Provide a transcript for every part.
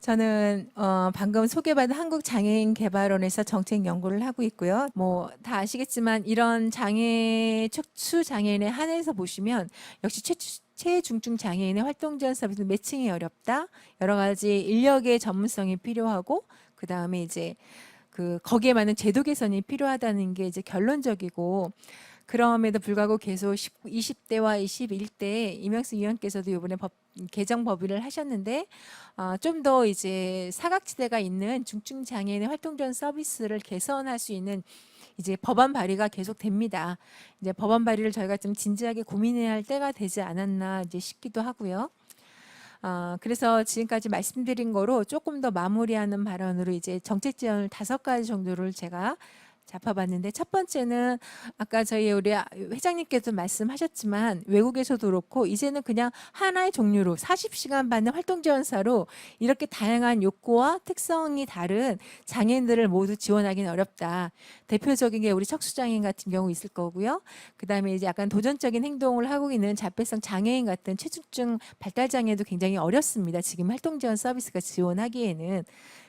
저는 방금 소개받은 한국장애인개발원에서 정책 연구를 하고 있고요. 뭐 다 아시겠지만 이런 척추 장애인에 한해서 보시면 역시 최중증 장애인의 활동 지원 서비스 매칭이 어렵다. 여러 가지 인력의 전문성이 필요하고 그 다음에 이제 거기에 맞는 제도 개선이 필요하다는 게 이제 결론적이고. 그럼에도 불구하고 계속 20대와 21대 이명수 의원께서도 이번에 개정 법의를 하셨는데 좀 더 이제 사각지대가 있는 중증 장애인의 활동 지원 서비스를 개선할 수 있는 이제 법안 발의가 계속됩니다. 이제 법안 발의를 저희가 좀 진지하게 고민해야 할 때가 되지 않았나 이제 싶기도 하고요. 그래서 지금까지 말씀드린 거로 조금 더 마무리하는 발언으로 이제 정책 지원을 5가지 정도를 제가 잡아봤는데, 첫 번째는 아까 저희 우리 회장님께서 말씀하셨지만 외국에서도 그렇고 이제는 그냥 하나의 종류로 40시간 받는 활동 지원사로 이렇게 다양한 욕구와 특성이 다른 장애인들을 모두 지원하기는 어렵다. 대표적인 게 우리 척수장애인 같은 경우 있을 거고요. 그다음에 이제 약간 도전적인 행동을 하고 있는 자폐성 장애인 같은 최중증 발달 장애도 굉장히 어렵습니다. 지금 활동 지원 서비스가 지원하기에는.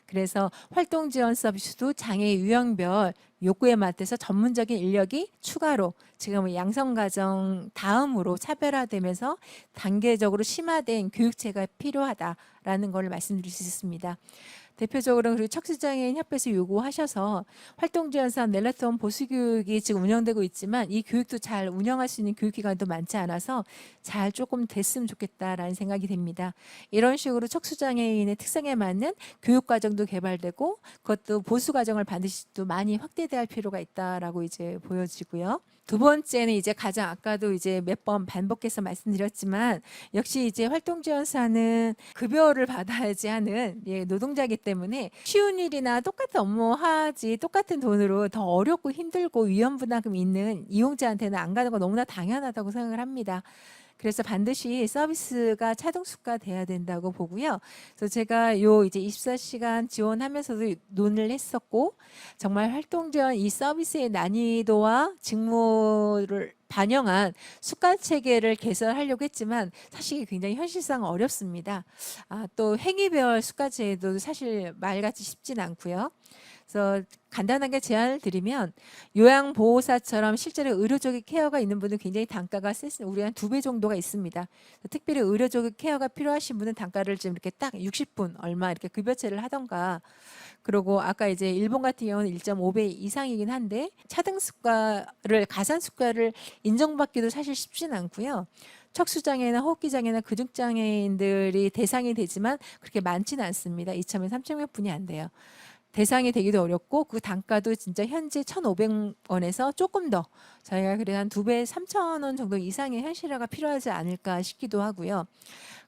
그래서 활동 지원 서비스도 장애 유형별 욕구에 맞춰서 전문적인 인력이 추가로 지금 양성가정 다음으로 차별화되면서 단계적으로 심화된 교육체가 필요하다라는 걸 말씀드릴 수 있습니다. 대표적으로 그리고 척수장애인 협회에서 요구하셔서 활동지원사 멜라톤 보수교육이 지금 운영되고 있지만 이 교육도 잘 운영할 수 있는 교육기관도 많지 않아서 잘 조금 됐으면 좋겠다라는 생각이 됩니다. 이런 식으로 척수장애인의 특성에 맞는 교육과정도 개발되고 그것도 보수과정을 반드시 또 많이 확대될 필요가 있다라고 이제 보여지고요. 두 번째는 이제 가장 아까도 이제 몇 번 반복해서 말씀드렸지만 역시 이제 활동지원사는 급여를 받아야지 하는 노동자이기 때문에 쉬운 일이나 똑같은 업무 하지 똑같은 돈으로 더 어렵고 힘들고 위험부담금 있는 이용자한테는 안 가는 거 너무나 당연하다고 생각을 합니다. 그래서 반드시 서비스가 차등수가 돼야 된다고 보고요. 그래서 제가 요 이제 24시간 지원하면서도 논의를 했었고, 정말 활동 지원 이 서비스의 난이도와 직무를 반영한 수가 체계를 개선하려고 했지만 사실 굉장히 현실상 어렵습니다. 또 행위별 수가 제도도 사실 말같이 쉽진 않고요. 그래서 간단하게 제안을 드리면 요양보호사처럼 실제로 의료적인 케어가 있는 분은 굉장히 단가가 우리 한 2배 정도가 있습니다. 특별히 의료적인 케어가 필요하신 분은 단가를 좀 이렇게 딱 60분 얼마 이렇게 급여체를 하던가. 그리고 아까 이제 일본 같은 경우는 1.5배 이상이긴 한데 차등수가를 가산수가를 인정받기도 사실 쉽진 않고요. 척수장애나 호흡기장애나 근육장애인들이 대상이 되지만 그렇게 많지는 않습니다. 2,000명, 3,000명 뿐이 안 돼요. 대상이 되기도 어렵고 그 단가도 진짜 현재 1,500원에서 조금 더 저희가 그래 한 2배 3,000원 정도 이상의 현실화가 필요하지 않을까 싶기도 하고요.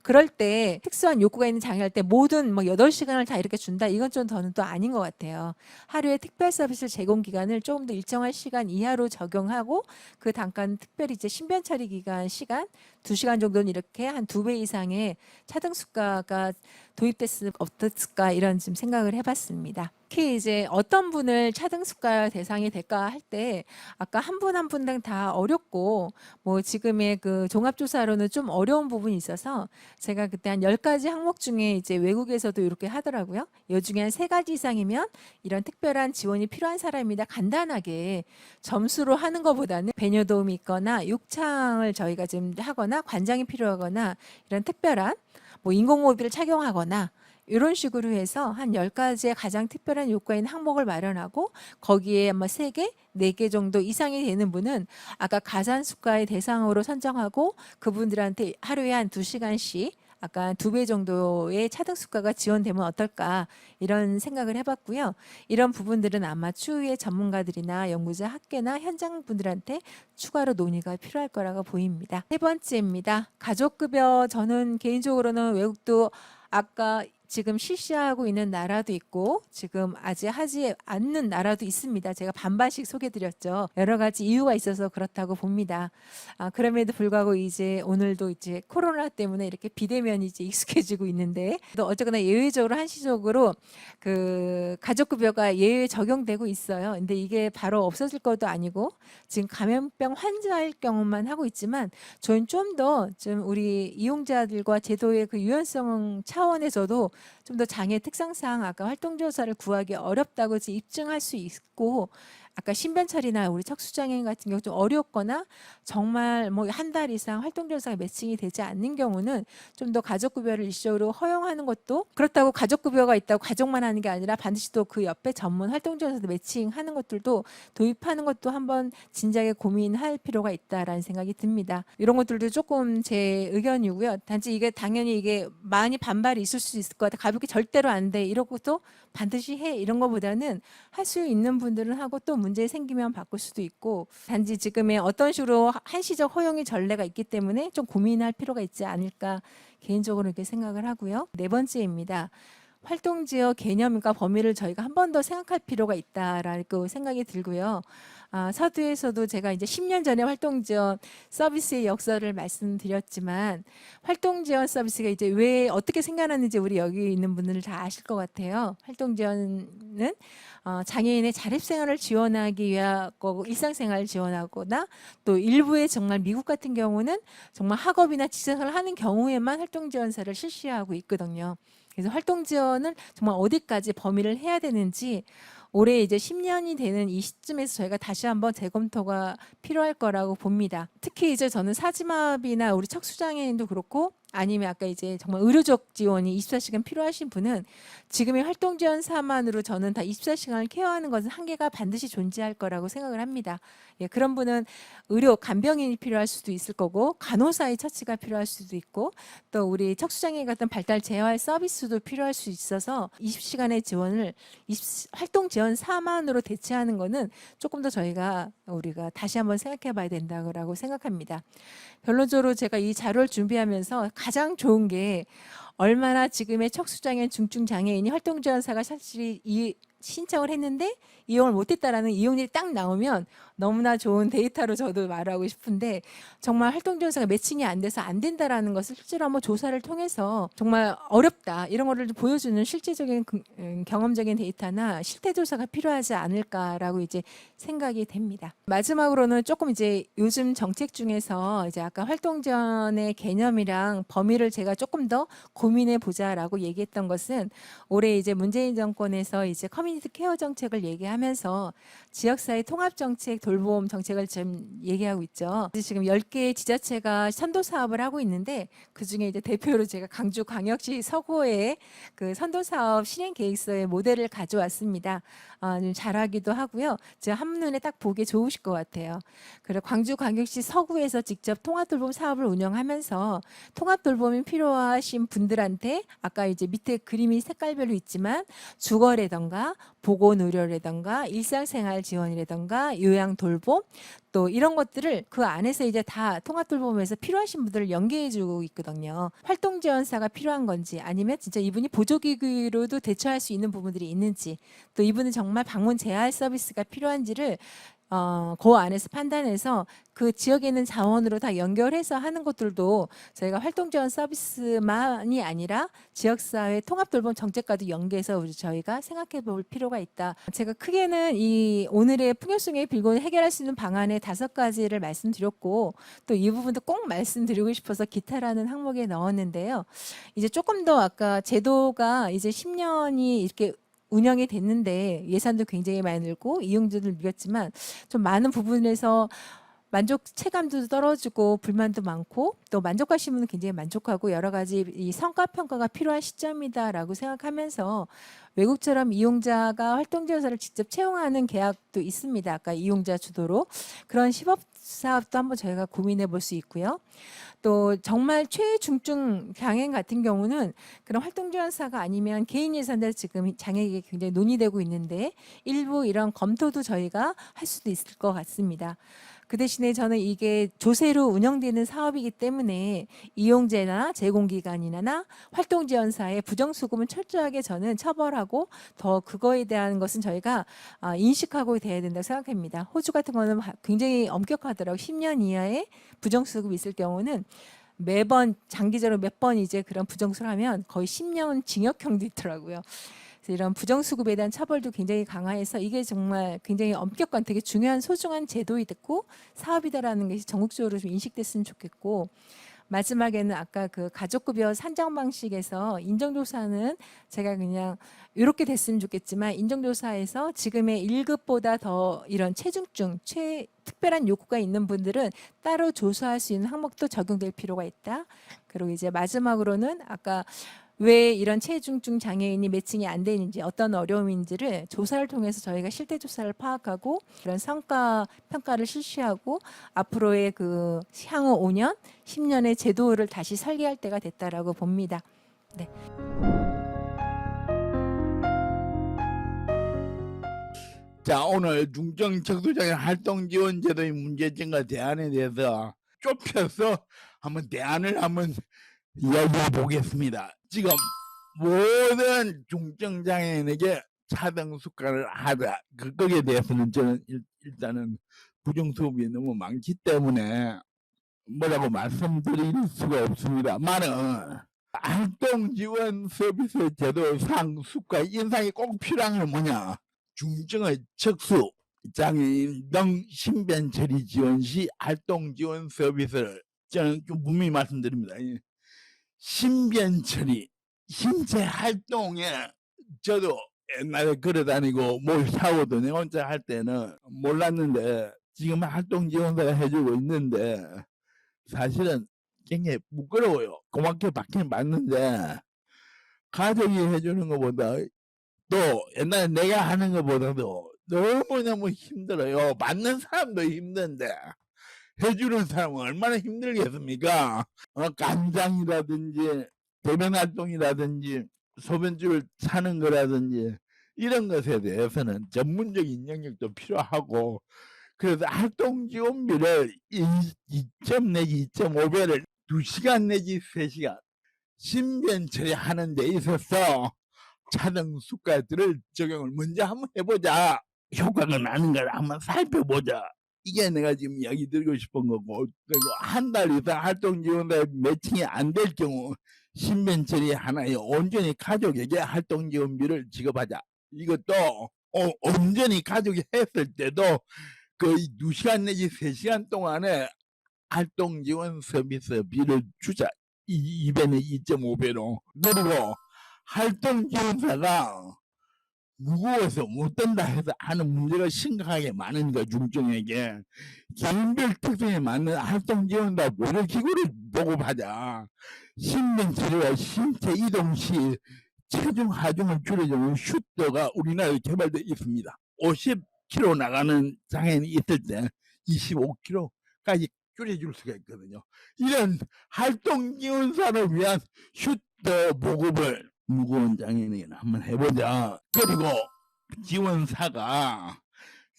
그럴 때 특수한 욕구가 있는 장애할 때 모든 8시간을 다 이렇게 준다, 이건 좀 더는 또 아닌 것 같아요. 하루에 특별 서비스 제공 기간을 조금 더 일정한 시간 이하로 적용하고 그 단가는 특별히 이제 신변 처리 기간 시간 2시간 정도는 이렇게 한 2배 이상의 차등수가가 도입됐으면 어땠을까 이런 좀 생각을 해봤습니다. 특히 이제 어떤 분을 차등수가 대상이 될까 할 때 아까 한 분 한 분 다 어렵고 뭐 지금의 그 종합조사로는 좀 어려운 부분이 있어서 제가 그때 한 10가지 항목 중에 이제 외국에서도 이렇게 하더라고요. 이 중에 한 3가지 이상이면 이런 특별한 지원이 필요한 사람이다. 간단하게 점수로 하는 것보다는 배뇨 도움이 있거나 욕창을 저희가 좀 하거나 관장이 필요하거나 이런 특별한 뭐 인공호흡기를 착용하거나 이런 식으로 해서 한 10가지의 가장 특별한 요구가 있는 항목을 마련하고 거기에 뭐 3개, 4개 정도 이상이 되는 분은 아까 가산수가의 대상으로 선정하고 그분들한테 하루에 한 2시간씩 아까 2배 정도의 차등수가가 지원되면 어떨까 이런 생각을 해봤고요. 이런 부분들은 아마 추후에 전문가들이나 연구자 학계나 현장 분들한테 추가로 논의가 필요할 거라고 보입니다. 3번째입니다. 가족급여, 저는 개인적으로는 외국도 아까 지금 실시하고 있는 나라도 있고 지금 아직 하지 않는 나라도 있습니다. 제가 반반씩 소개드렸죠. 여러 가지 이유가 있어서 그렇다고 봅니다. 그럼에도 불구하고 이제 오늘도 이제 코로나 때문에 이렇게 비대면이 이제 익숙해지고 있는데 또 어쨌거나 예외적으로 한시적으로 그 가족급여가 예외 적용되고 있어요. 근데 이게 바로 없어질 것도 아니고 지금 감염병 환자일 경우만 하고 있지만 저희는 좀 더 좀 우리 이용자들과 제도의 그 유연성 차원에서도 좀 더 장애 특성상 아까 활동지원사를 구하기 어렵다고 입증할 수 있고 아까 신변철이나 우리 척수장애인 같은 경우 좀 어렵거나 정말 뭐 한 달 이상 활동지원사가 매칭이 되지 않는 경우는 좀 더 가족급여를 일시적으로 허용하는 것도 그렇다고 가족급여가 있다고 가족만 하는 게 아니라 반드시 또 그 옆에 전문 활동지원사도 매칭하는 것들도 도입하는 것도 한번 진작에 고민할 필요가 있다라는 생각이 듭니다. 이런 것들도 조금 제 의견이고요. 단지 이게 당연히 이게 많이 반발이 있을 수 있을 것 같아요. 가볍게 절대로 안 돼. 이런 것도 반드시 해. 이런 것보다는 할 수 있는 분들은 하고 또 문제 생기면 바꿀 수도 있고 단지 지금의 어떤 식으로 한시적 허용의 전례가 있기 때문에 좀 고민할 필요가 있지 않을까 개인적으로 이렇게 생각을 하고요. 네 번째입니다. 활동지역 개념과 범위를 저희가 한 번 더 생각할 필요가 있다라고 생각이 들고요. 서두에서도 제가 이제 10년 전에 활동지원 서비스의 역사를 말씀드렸지만 활동지원 서비스가 이제 왜 어떻게 생겨났는지 우리 여기 있는 분들은 다 아실 것 같아요. 활동지원은 장애인의 자립생활을 지원하기 위한 거고 일상생활을 지원하거나 또 일부의 정말 미국 같은 경우는 정말 학업이나 직장을 하는 경우에만 활동지원사를 실시하고 있거든요. 그래서 활동지원을 정말 어디까지 범위를 해야 되는지 올해 이제 10년이 되는 이 시점에서 저희가 다시 한번 재검토가 필요할 거라고 봅니다. 특히 이제 저는 사지마비나 우리 척수장애인도 그렇고 아니면 아까 이제 정말 의료적 지원이 24시간 필요하신 분은 지금의 활동지원사만으로 저는 다 24시간을 케어하는 것은 한계가 반드시 존재할 거라고 생각을 합니다. 예, 그런 분은 의료 간병인이 필요할 수도 있을 거고 간호사의 처치가 필요할 수도 있고 또 우리 척수장애인 같은 발달 재활 서비스도 필요할 수 있어서 20시간의 지원을 활동지원사만으로 대체하는 거는 조금 더 우리가 다시 한번 생각해 봐야 된다고 생각합니다. 결론적으로 제가 이 자료를 준비하면서 가장 좋은 게 얼마나 지금의 척수장애인 중증장애인이 활동지원사가 사실 이 신청을 했는데 이용을 못했다라는 이용률이 딱 나오면 너무나 좋은 데이터로 저도 말하고 싶은데 정말 활동지원사가 매칭이 안 돼서 안 된다라는 것을 실제로 한번 조사를 통해서 정말 어렵다 이런 거를 보여주는 실제적인 경험적인 데이터나 실태조사가 필요하지 않을까라고 이제 생각이 됩니다. 마지막으로는 조금 이제 요즘 정책 중에서 이제 아까 활동지원의 개념이랑 범위를 제가 조금 더 고민해 보자라고 얘기했던 것은 올해 이제 문재인 정권에서 이제 커뮤니티 케어 정책을 얘기하면서 지역사회 통합 정책, 돌봄 정책을 지금 얘기하고 있죠. 지금 10개의 지자체가 선도 사업을 하고 있는데 그중에 이제 대표로 제가 강주광역시 서구의 그 선도 사업 실행 계획서의 모델을 가져왔습니다. 좀 잘하기도 하고요. 제가 한눈에 딱 보기 좋으실 것 같아요. 그리고 광주광역시 서구에서 직접 통합돌봄 사업을 운영하면서 통합돌봄이 필요하신 분들한테 아까 이제 밑에 그림이 색깔별로 있지만 주거라던가 보건의료라던가 일상생활 지원이라던가 요양돌봄 또 이런 것들을 그 안에서 이제 다 통합돌봄에서 필요하신 분들을 연계해주고 있거든요. 활동지원사가 필요한 건지 아니면 진짜 이분이 보조기구로도 대처할 수 있는 부분들이 있는지 또 이분은 정말 방문 재활 서비스가 필요한지를 그 안에서 판단해서 그 지역에 있는 자원으로 다 연결해서 하는 것들도 저희가 활동지원 서비스만이 아니라 지역사회 통합돌봄 정책과도 연계해서 저희가 생각해 볼 필요가 있다. 제가 크게는 이 오늘의 풍요성의 빌고는 해결할 수 있는 방안의 5가지를 말씀드렸고 또 이 부분도 꼭 말씀드리고 싶어서 기타라는 항목에 넣었는데요. 이제 조금 더 아까 제도가 이제 10년이 이렇게 운영이 됐는데 예산도 굉장히 많이 늘고 이용자들 늘었지만 좀 많은 부분에서 만족 체감도 떨어지고 불만도 많고 또 만족하시는 분은 굉장히 만족하고 여러 가지 이 성과 평가가 필요한 시점이다라고 생각하면서 외국처럼 이용자가 활동지원사를 직접 채용하는 계약도 있습니다. 아까 이용자 주도로 그런 시범 사업도 한번 저희가 고민해 볼 수 있고요. 또 정말 최중증 장애인 같은 경우는 그런 활동지원사가 아니면 개인 예산대로 지금 장애인이 굉장히 논의되고 있는데 일부 이런 검토도 저희가 할 수도 있을 것 같습니다. 그 대신에 저는 이게 조세로 운영되는 사업이기 때문에 이용제나 제공기관이나 활동지원사의 부정수급은 철저하게 저는 처벌하고 더 그거에 대한 것은 저희가 인식하고 돼야 된다고 생각합니다. 호주 같은 거는 굉장히 엄격하더라고요. 10년 이하의 부정수급이 있을 경우는 매번 장기적으로 몇 번 이제 그런 부정수를 하면 거의 10년 징역형도 있더라고요. 그래서 이런 부정수급에 대한 처벌도 굉장히 강화해서 이게 정말 굉장히 엄격한 되게 중요한 소중한 제도이 됐고 사업이다라는 것이 전국적으로 좀 인식됐으면 좋겠고 마지막에는 아까 그 가족급여 산정 방식에서 인정조사는 제가 그냥 이렇게 됐으면 좋겠지만 인정조사에서 지금의 1급보다 더 이런 체중증, 특별한 요구가 있는 분들은 따로 조사할 수 있는 항목도 적용될 필요가 있다. 그리고 이제 마지막으로는 아까 왜 이런 체중증 장애인이 매칭이 안 되는지 어떤 어려움인지를 조사를 통해서 저희가 실태 조사를 파악하고 이런 성과 평가를 실시하고 앞으로의 그 향후 5년, 10년의 제도를 다시 설계할 때가 됐다라고 봅니다. 네. 자, 오늘 중증척수장애 활동지원제도의 문제점과 대안에 대해서 좁혀서 한번 대안을 한번 이야기해 보겠습니다. 지금 모든 중증장애인에게 차등 수가를 하자. 거기에 대해서는 저는 일단은 부정수업이 너무 많기 때문에 뭐라고 말씀드릴 수가 없습니다만은 활동지원 서비스 제도상 수가 인상이 꼭 필요한 건 뭐냐? 중증의 척수 장애인 등 신변 처리 지원 시 활동 지원 서비스를 저는 좀 분명히 말씀드립니다. 신변 처리, 신체 활동에 저도 옛날에 걸어다니고 뭘 사고도 내 혼자 할 때는 몰랐는데 지금 활동 지원사가 해주고 있는데 사실은 굉장히 부끄러워요. 고맙게 받긴 맞는데 가족이 해주는 것보다 또 옛날에 내가 하는 것보다도 너무너무 힘들어요. 받는 사람도 힘든데 해주는 사람은 얼마나 힘들겠습니까? 간장이라든지 대변 활동이라든지 소변줄을 차는 거라든지 이런 것에 대해서는 전문적인 영역도 필요하고 그래서 활동 지원비를 2점 내지 2.5배를 2시간 내지 3시간 신변 처리하는 데 있어서 차등 수가들을 적용을 먼저 한번 해보자. 효과가 나는 걸 한번 살펴보자. 이게 내가 지금 이야기 드리고 싶은 거고, 그리고 한 달 이상 활동 지원에 매칭이 안 될 경우 신변 처리 하나에 온전히 가족에게 활동 지원비를 지급하자. 이것도 온전히 가족이 했을 때도 그 2시간 내지 3시간 동안에 활동 지원 서비스비를 주자. 2배는 2.5배로. 그리고 활동 지원사가 무거워서 못 된다 해서 하는 문제가 심각하게 많은 거 중증에게 개인별 특성에 맞는 활동 지원사 모델기구를 보급하자. 신변 치료와 신체 이동 시 체중 하중을 줄여주는 슈터가 우리나라에 개발되어 있습니다. 50kg 나가는 장애인이 있을 때 25kg까지 줄여줄 수가 있거든요. 이런 활동 지원사를 위한 슈터 보급을 무거운 장애인에게는 한번 해보자. 그리고 지원사가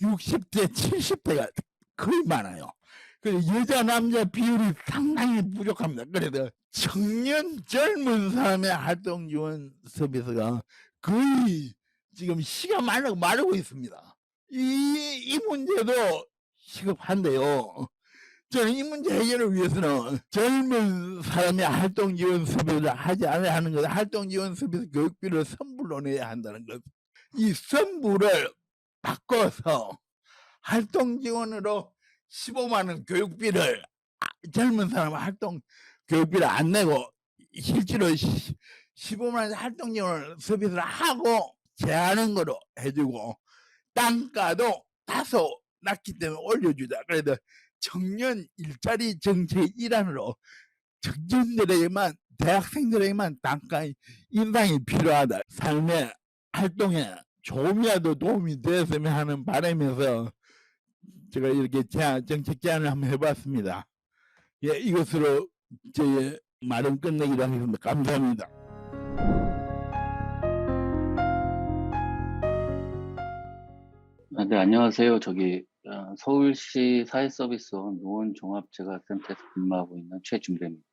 60대, 70대가 거의 많아요. 그래서 여자, 남자 비율이 상당히 부족합니다. 그래서 청년, 젊은 사람의 활동 지원 서비스가 거의 지금 시가 마르고 있습니다. 이 문제도 시급한데요. 저는 이 문제 해결을 위해서는 젊은 사람의 활동 지원 서비스를 하지 않아야 하는 것, 활동 지원 서비스 교육비를 선불로 내야 한다는 것. 이 선불을 바꿔서 활동 지원으로 15만 원 교육비를 젊은 사람 활동 교육비를 안 내고 실제로 15만 원 활동 지원 서비스를 하고 제하는 거로 해주고 단가도 다소 낮기 때문에 올려주자. 그래도 청년 일자리 정책 일환으로 청년들에게만 대학생들에게만 단가 인상이 필요하다. 삶의 활동에 조금이라도 도움이 되었으면 하는 바람에서 제가 이렇게 정책 제안을 한번 해봤습니다. 예, 이것으로 제 말은 끝내기로 하겠습니다. 감사합니다. 네, 안녕하세요. 서울시 사회서비스원 노원종합재가센터에서 근무하고 있는 최준배입니다.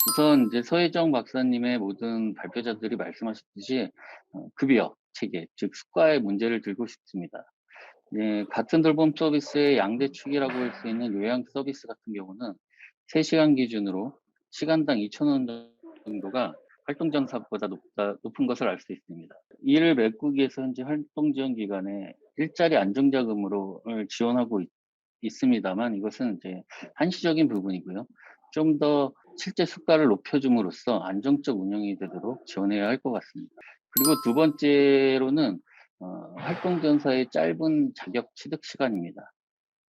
우선 이제 서혜정 박사님의 모든 발표자들이 말씀하셨듯이 급여 체계, 즉 수가의 문제를 들고 싶습니다. 같은 돌봄 서비스의 양대축이라고 할 수 있는 요양 서비스 같은 경우는 3시간 기준으로 시간당 2,000원 정도가 활동정사보다 높은 것을 알 수 있습니다. 이를 메꾸기 위해서 현재 활동지원기관에 일자리 안정자금으로 지원하고 있습니다만 이것은 이제 한시적인 부분이고요. 좀 더 실제 수가를 높여줌으로써 안정적 운영이 되도록 지원해야 할 것 같습니다. 그리고 두 번째로는 활동전사의 짧은 자격 취득 시간입니다.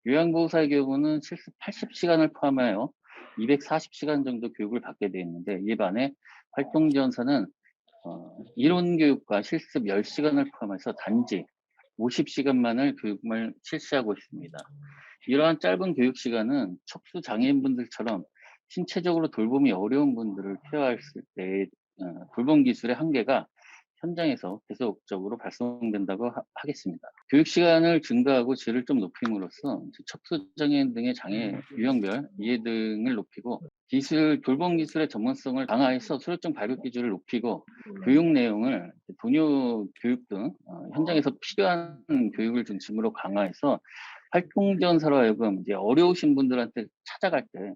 요양보호사의 경우는 실습 80시간을 포함하여 240시간 정도 교육을 받게 되어 있는데, 이에 반해 활동지원사는 이론 교육과 실습 10시간을 포함해서 단지 50시간만을 교육을 실시하고 있습니다. 이러한 짧은 교육 시간은 척수 장애인분들처럼 신체적으로 돌봄이 어려운 분들을 케어했을 때 돌봄 기술의 한계가 현장에서 계속적으로 발생된다고 하겠습니다. 교육 시간을 증가하고 질을 좀 높임으로써 척수 장애인 등의 장애 유형별 이해 등을 높이고 돌봄 기술의 전문성을 강화해서 수료증 발급 기준을 높이고 교육 내용을 동료 교육 등 현장에서 필요한 교육을 중심으로 강화해서 활동지원사로 하여금 이제 어려우신 분들한테 찾아갈 때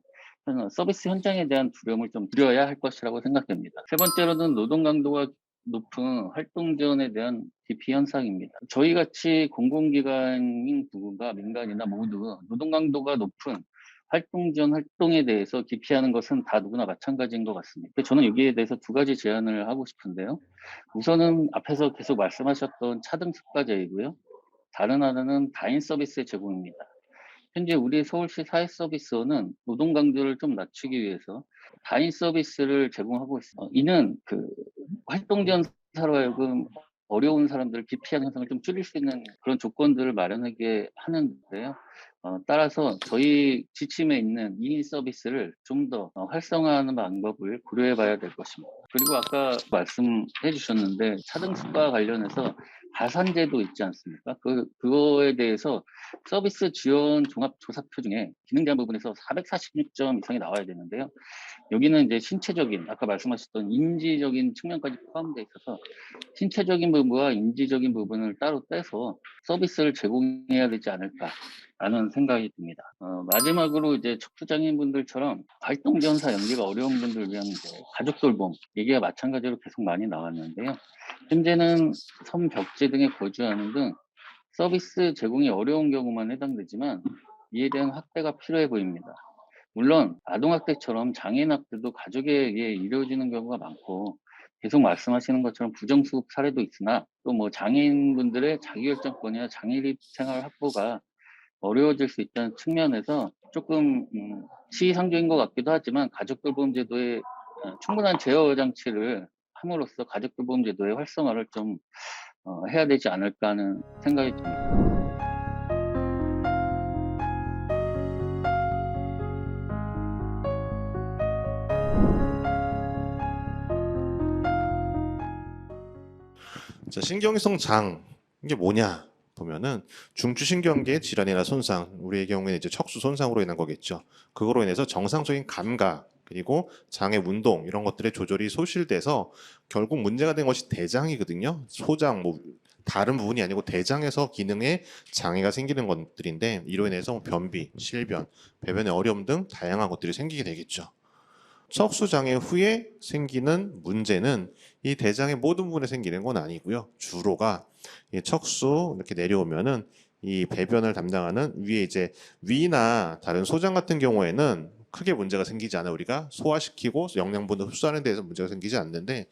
서비스 현장에 대한 두려움을 좀 줄여야 할 것이라고 생각됩니다. 세 번째로는 노동 강도가 높은 활동 지원에 대한 기피 현상입니다. 저희 같이 공공기관인 부가 민간이나 모두 노동 강도가 높은 활동 지원 활동에 대해서 기피하는 것은 다 누구나 마찬가지인 것 같습니다. 저는 여기에 대해서 두 가지 제안을 하고 싶은데요. 우선은 앞에서 계속 말씀하셨던 차등 수가제이고요. 다른 하나는 다인 서비스의 제공입니다. 현재 우리 서울시 사회서비스원은 노동 강도를 좀 낮추기 위해서 다인 서비스를 제공하고 있습니다. 이는 활동지원사로 하여금 어려운 사람들을 기피하는 현상을 좀 줄일 수 있는 그런 조건들을 마련하게 하는데요. 따라서 저희 지침에 있는 2인 서비스를 좀 더 활성화하는 방법을 고려해 봐야 될 것입니다. 그리고 아까 말씀해 주셨는데 차등수가 관련해서 가산제도 있지 않습니까? 그거에 대해서 서비스 지원 종합조사표 중에 기능 제한 부분에서 446점 이상이 나와야 되는데요. 여기는 이제 신체적인, 아까 말씀하셨던 인지적인 측면까지 포함되어 있어서 신체적인 부분과 인지적인 부분을 따로 떼서 서비스를 제공해야 되지 않을까라는 생각이 듭니다. 마지막으로 이제 척수장애인분들처럼 활동지원사 연계가 어려운 분들을 위한 이제 가족 돌봄 얘기가 마찬가지로 계속 많이 나왔는데요. 현재는 섬 벽지 등에 거주하는 등 서비스 제공이 어려운 경우만 해당되지만 이에 대한 확대가 필요해 보입니다. 물론 아동학대처럼 장애인학대도 가족에 의해 이루어지는 경우가 많고 계속 말씀하시는 것처럼 부정수급 사례도 있으나 또 뭐 장애인분들의 자기결정권이나 장애인 생활 확보가 어려워질 수 있다는 측면에서 조금 시기상조인 것 같기도 하지만 가족돌봄제도의 충분한 제어 장치를 함으로써 가족돌봄제도의 활성화를 좀 해야 되지 않을까 하는 생각이 듭니다. 자, 신경성 장 이게 뭐냐 보면은 중추신경계 질환이나 손상, 우리의 경우에는 이제 척수 손상으로 인한 거겠죠. 그거로 인해서 정상적인 감각 그리고 장의 운동 이런 것들의 조절이 소실돼서 결국 문제가 된 것이 대장이거든요. 소장 뭐 다른 부분이 아니고 대장에서 기능에 장애가 생기는 것들인데 이로 인해서 뭐 변비, 실변, 배변의 어려움 등 다양한 것들이 생기게 되겠죠. 척수장애 후에 생기는 문제는 이 대장의 모든 부분에 생기는 건 아니고요. 주로가 이 척수 이렇게 내려오면은 이 배변을 담당하는 위에 이제 위나 다른 소장 같은 경우에는 크게 문제가 생기지 않아 우리가 소화시키고 영양분을 흡수하는 데에서 문제가 생기지 않는데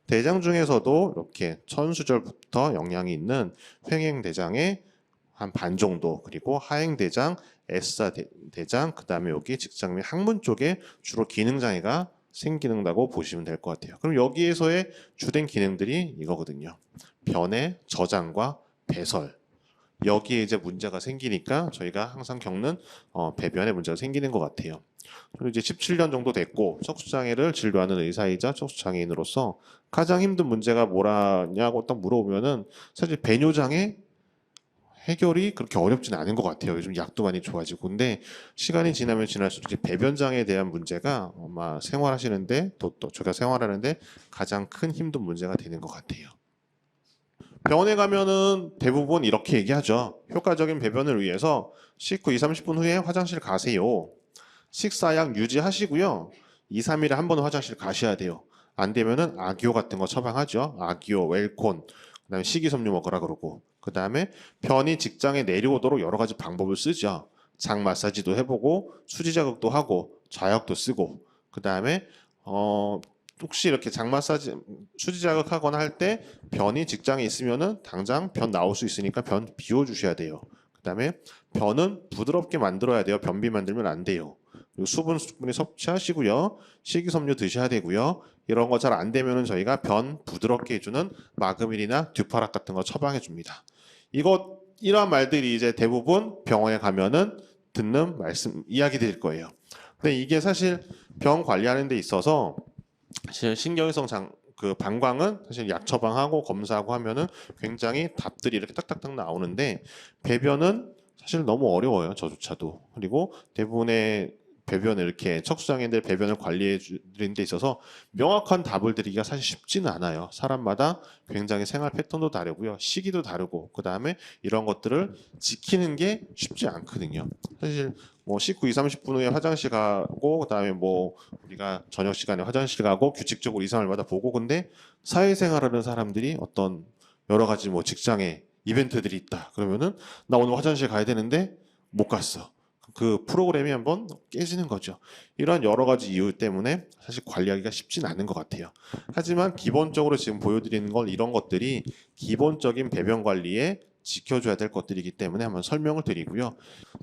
대장 중에서도 이렇게 천수절부터 영향이 있는 횡행대장의 한 반 정도 그리고 하행대장, S사대장 그 다음에 여기 직장 및 항문 쪽에 주로 기능장애가 생기는다고 보시면 될 것 같아요. 그럼 여기에서의 주된 기능들이 이거거든요. 변의 저장과 배설. 여기에 이제 문제가 생기니까 저희가 항상 겪는 배변에 문제가 생기는 것 같아요. 저는 이제 17년 정도 됐고 척수장애를 진료하는 의사이자 척수장애인으로서 가장 힘든 문제가 뭐라냐고 딱 물어보면은 사실 배뇨장애 해결이 그렇게 어렵지는 않은 것 같아요. 요즘 약도 많이 좋아지고. 근데 시간이 지나면 지날수록 이제 배변장애에 대한 문제가 아마 생활하시는데 또 저희가 생활하는데 가장 큰 힘든 문제가 되는 것 같아요. 병원에 가면은 대부분 이렇게 얘기하죠. 효과적인 배변을 위해서 씻고 2-30분 후에 화장실 가세요. 식사약 유지하시고요. 2-3일에 한 번은 화장실 가셔야 돼요. 안 되면은 아기오 같은 거 처방하죠. 아기오, 웰콘, 그다음에 식이섬유 먹으라 그러고 그다음에 편히 직장에 내려오도록 여러 가지 방법을 쓰죠. 장 마사지도 해보고 수지 자극도 하고 좌약도 쓰고 그 다음에 혹시 이렇게 장 마사지 수지 자극하거나 할 때 변이 직장에 있으면은 당장 변 나올 수 있으니까 변 비워 주셔야 돼요. 그 다음에 변은 부드럽게 만들어야 돼요. 변비 만들면 안 돼요. 그리고 수분이 섭취하시고요. 식이섬유 드셔야 되고요. 이런 거 잘 안 되면은 저희가 변 부드럽게 해주는 마그밀이나 듀파락 같은 거 처방해 줍니다. 이러한 말들이 이제 대부분 병원에 가면은 듣는 말씀 이야기들일 거예요. 근데 이게 사실 병 관리하는 데 있어서 사실 신경성 그 방광은 사실 약 처방하고 검사하고 하면은 굉장히 답들이 이렇게 딱딱딱 나오는데 배변은 사실 너무 어려워요. 저조차도. 그리고 대부분의 배변을 이렇게 척수장애인들 배변을 관리해 주는 데 있어서 명확한 답을 드리기가 사실 쉽지는 않아요. 사람마다 굉장히 생활 패턴도 다르고요. 시기도 다르고 그다음에 이런 것들을 지키는 게 쉽지 않거든요. 사실 뭐 식후 20-30분 후에 화장실 가고 그다음에 뭐 우리가 저녁 시간에 화장실 가고 규칙적으로 2-3일마다 보고 근데 사회생활하는 사람들이 어떤 여러 가지 뭐 직장에 이벤트들이 있다. 그러면은 나 오늘 화장실 가야 되는데 못 갔어. 그 프로그램이 한번 깨지는 거죠. 이런 여러 가지 이유 때문에 사실 관리하기가 쉽진 않은 것 같아요. 하지만 기본적으로 지금 보여드리는 건 이런 것들이 기본적인 배변 관리에 지켜줘야 될 것들이기 때문에 한번 설명을 드리고요.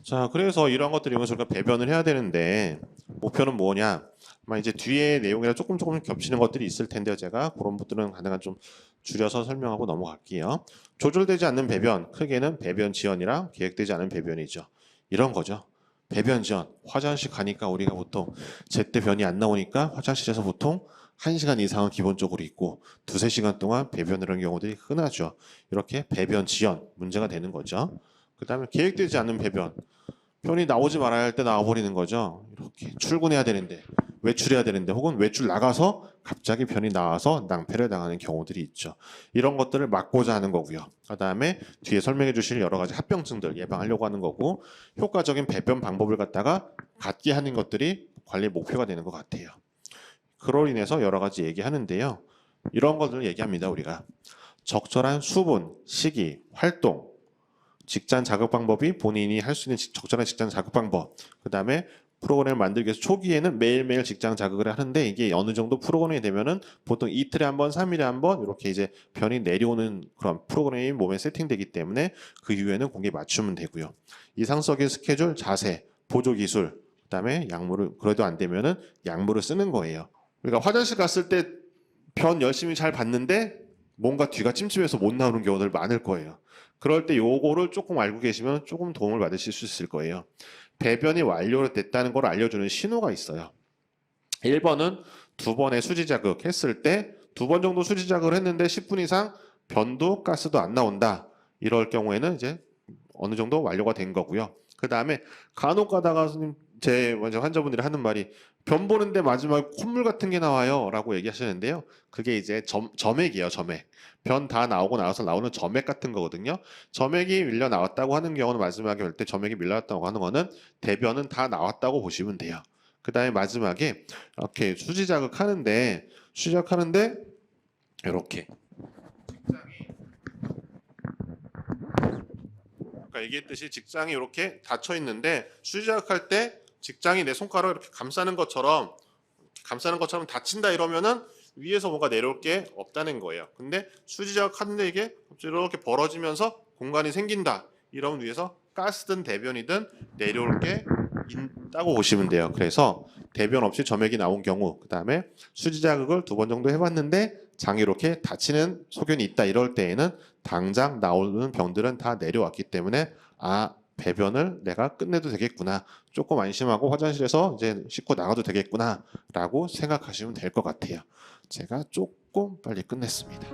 자, 그래서 이런 것들이면 저희가 배변을 해야 되는데 목표는 뭐냐? 아마 이제 뒤에 내용이랑 조금 겹치는 것들이 있을 텐데요. 제가 그런 것들은 가능한 좀 줄여서 설명하고 넘어갈게요. 조절되지 않는 배변, 크게는 배변 지연이랑 계획되지 않은 배변이죠. 이런 거죠. 배변 지연, 화장실 가니까 우리가 보통 제때 변이 안 나오니까 화장실에서 보통 1시간 이상은 기본적으로 있고 2-3시간 동안 배변을 하는 경우들이 흔하죠. 이렇게 배변 지연 문제가 되는 거죠. 그 다음에 계획되지 않는 배변, 변이 나오지 말아야 할 때 나와버리는 거죠. 이렇게 출근해야 되는데 외출해야 되는데 혹은 외출 나가서 갑자기 변이 나와서 낭패를 당하는 경우들이 있죠. 이런 것들을 막고자 하는 거고요. 그 다음에 뒤에 설명해 주실 여러 가지 합병증들 예방하려고 하는 거고 효과적인 배변 방법을 갖다가 갖게 하는 것들이 관리 목표가 되는 것 같아요. 그로 인해서 여러 가지 얘기하는데요. 이런 것들을 얘기합니다. 우리가 적절한 수분, 시기, 활동, 직장 자극 방법이 본인이 할 수 있는 적절한 직장 자극 방법. 그 다음에 프로그램을 만들기 위해서 초기에는 매일매일 직장 자극을 하는데 이게 어느 정도 프로그램이 되면은 보통 이틀에 한 번, 3일에 한 번 이렇게 이제 변이 내려오는 그런 프로그램이 몸에 세팅되기 때문에 그 이후에는 거기에 맞추면 되고요. 이상적인 스케줄, 자세, 보조 기술, 그다음에 약물을 그래도 안 되면은 약물을 쓰는 거예요. 우리가 화장실 갔을 때 변 열심히 잘 봤는데 뭔가 뒤가 찜찜해서 못 나오는 경우들 많을 거예요. 그럴 때 요거를 조금 알고 계시면 조금 도움을 받으실 수 있을 거예요. 배변이 완료됐다는 걸 알려주는 신호가 있어요. 1번은 2번의 수지 자극 했을 때 2번 정도 수지 자극을 했는데 10분 이상 변도 가스도 안 나온다. 이럴 경우에는 이제 어느 정도 완료가 된 거고요. 그 다음에 간혹 가다가 제 먼저 환자분들이 하는 말이 변 보는데 마지막에 콧물 같은 게 나와요 라고 얘기하시는데요. 그게 이제 점액이에요. 점액. 변 다 나오고 나서 나오는 점액 같은 거거든요. 점액이 밀려 나왔다고 하는 경우는 마지막에 볼 때 점액이 밀려 나왔다고 하는 거는 대변은 다 나왔다고 보시면 돼요. 그 다음에 마지막에 이렇게 수지 자극하는데 이렇게 아까 얘기했듯이 직장이 이렇게 닫혀 있는데 수지 자극할 때 직장이 내 손가락을 이렇게 감싸는 것처럼 다친다 이러면은 위에서 뭔가 내려올 게 없다는 거예요. 근데 수지 자극하는데 이게 이렇게 벌어지면서 공간이 생긴다. 이러면 위에서 가스든 대변이든 내려올 게 있다고 보시면 돼요. 그래서 대변 없이 점액이 나온 경우, 그 다음에 수지 자극을 2번 정도 해봤는데 장이 이렇게 다치는 소견이 있다. 이럴 때에는 당장 나오는 병들은 다 내려왔기 때문에 배변을 내가 끝내도 되겠구나. 조금 안심하고 화장실에서 이제 씻고 나가도 되겠구나. 라고 생각하시면 될 것 같아요. 제가 조금 빨리 끝냈습니다.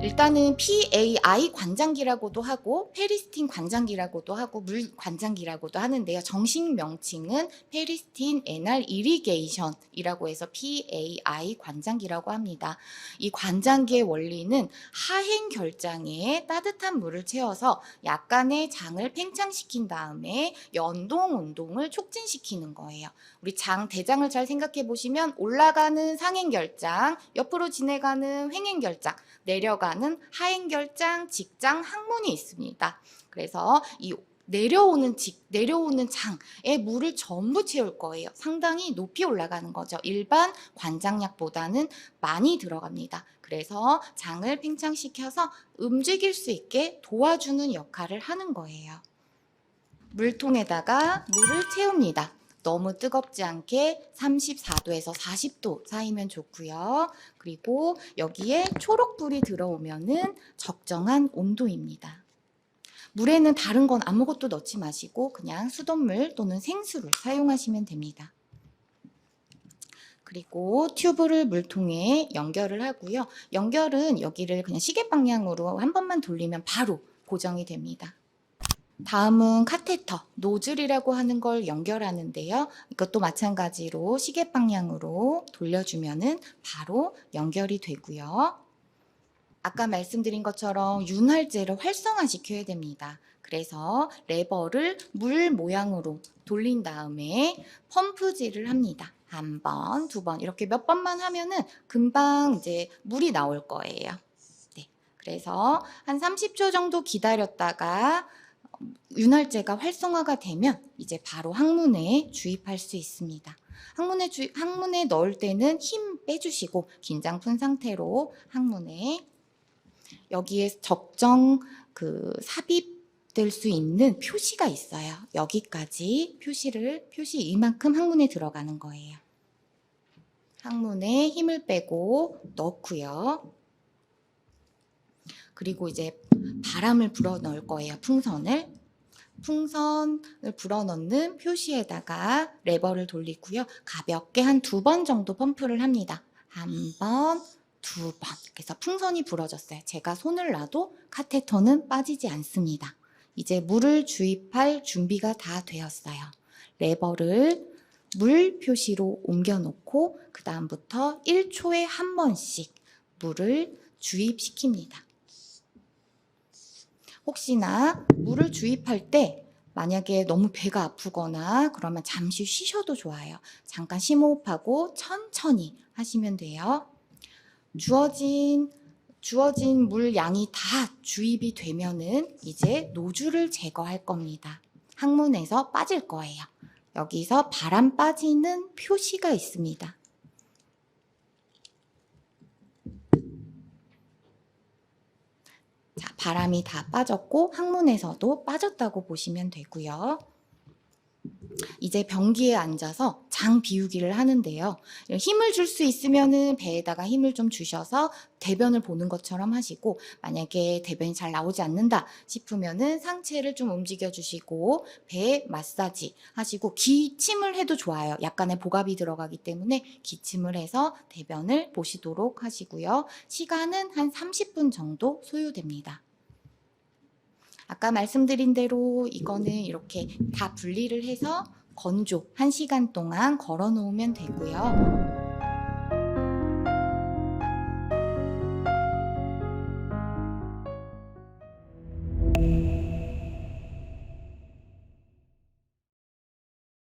일단은 PAI 관장기라고도 하고 페리스틴 관장기라고도 하고 물 관장기라고도 하는데요. 정식 명칭은 페리스틴 애널 이리게이션이라고 해서 PAI 관장기라고 합니다. 이 관장기의 원리는 하행 결장에 따뜻한 물을 채워서 약간의 장을 팽창시킨 다음에 연동 운동을 촉진시키는 거예요. 우리 대장을 잘 생각해 보시면 올라가는 상행결장, 옆으로 지내가는 횡행결장, 내려가는 하행결장, 직장, 항문이 있습니다. 그래서 이 내려오는 장에 물을 전부 채울 거예요. 상당히 높이 올라가는 거죠. 일반 관장약보다는 많이 들어갑니다. 그래서 장을 팽창시켜서 움직일 수 있게 도와주는 역할을 하는 거예요. 물통에다가 물을 채웁니다. 너무 뜨겁지 않게 34도에서 40도 사이면 좋고요. 그리고 여기에 초록불이 들어오면은 적정한 온도입니다. 물에는 다른 건 아무것도 넣지 마시고 그냥 수돗물 또는 생수를 사용하시면 됩니다. 그리고 튜브를 물통에 연결을 하고요. 연결은 여기를 그냥 시계 방향으로 한 번만 돌리면 바로 고정이 됩니다. 다음은 카테터, 노즐이라고 하는 걸 연결하는데요. 이것도 마찬가지로 시계 방향으로 돌려주면은 바로 연결이 되고요. 아까 말씀드린 것처럼 윤활제를 활성화시켜야 됩니다. 그래서 레버를 물 모양으로 돌린 다음에 펌프질을 합니다. 한 번, 두 번 이렇게 몇 번만 하면은 금방 이제 물이 나올 거예요. 네. 그래서 한 30초 정도 기다렸다가 윤활제가 활성화가 되면 이제 바로 항문에 주입할 수 있습니다. 항문에 넣을 때는 힘 빼주시고 긴장 푼 상태로 항문에 여기에 적정 삽입될 수 있는 표시가 있어요. 여기까지 표시 이만큼 항문에 들어가는 거예요. 항문에 힘을 빼고 넣고요. 그리고 이제 바람을 불어 넣을 거예요. 풍선을 불어 넣는 표시에다가 레버를 돌리고요. 가볍게 한 2번 정도 펌프를 합니다. 한 번, 2번. 그래서 풍선이 불어졌어요. 제가 손을 놔도 카테터는 빠지지 않습니다. 이제 물을 주입할 준비가 다 되었어요. 레버를 물 표시로 옮겨 놓고 그 다음부터 1초에 한 번씩 물을 주입시킵니다. 혹시나 물을 주입할 때 만약에 너무 배가 아프거나 그러면 잠시 쉬셔도 좋아요. 잠깐 심호흡하고 천천히 하시면 돼요. 주어진 물 양이 다 주입이 되면은 이제 노즐을 제거할 겁니다. 항문에서 빠질 거예요. 여기서 바람 빠지는 표시가 있습니다. 자, 바람이 다 빠졌고 항문에서도 빠졌다고 보시면 되고요. 이제 변기에 앉아서 장 비우기를 하는데요. 힘을 줄 수 있으면은 배에다가 힘을 좀 주셔서 대변을 보는 것처럼 하시고, 만약에 대변이 잘 나오지 않는다 싶으면은 상체를 좀 움직여 주시고 배 마사지 하시고 기침을 해도 좋아요. 약간의 복압이 들어가기 때문에 기침을 해서 대변을 보시도록 하시고요. 시간은 한 30분 정도 소요됩니다. 아까 말씀드린 대로 이거는 이렇게 다 분리를 해서 건조 1시간 동안 걸어 놓으면 되고요.